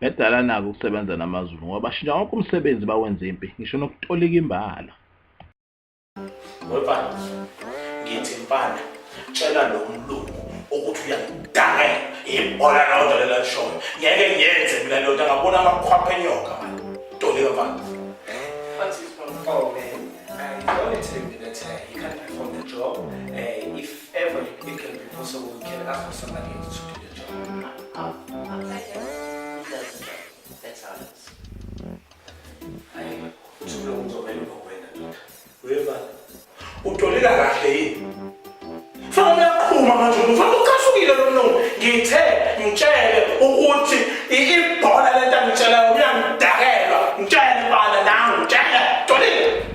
Bedala nako ukusebenza namaZulu ngoba bashintsha wonke umsebenzi bawenza impi ngisho nokutolika imbala. Wefana ngithi mfana tshela lo mlungu ukuthi uyangidangela ibhola nawo lela lishoyo ngeke ngiyenze mina lo nto ngabona amakhwapha enyoka manje tolika mfana. Oh man, I wanted to tell you that he can't perform the job. If ever it can be possible, we can ask for somebody else to do the job. I'll take it. He does the job. That's how it is. Too long to wait for when. Wefana utolika kahle yini? Fana uyaqhuma manje ufana ukhasukile lo mlungu ngithe ngitshele ukuthi ibhola lento ngitshela uyangidakela ngitshele bana nangu ngitshele tolika.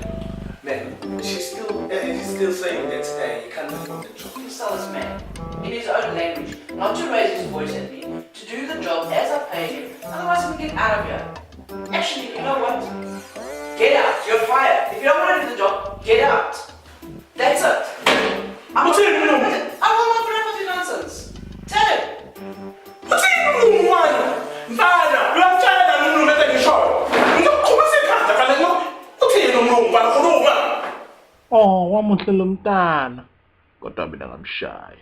Man, he's still saying that he can't perform the job. Please tell this man, in his own language, not to raise his voice at me, to do the job as I pay him. Otherwise, we get out of here. Actually, you know what? Get out. You're fired. If you don't want to do the job, get out. That's it. I will not put up with your nonsense. Tell him. What's in the one? Mfana, uyamtshela lo mlungu bese ngishoyo. Ngizokukhumisa ikhanda kanti uthini lo mlungu mfana khuluma. Oh, wamuhle lo mntana. Kodwa mina ngamshaya.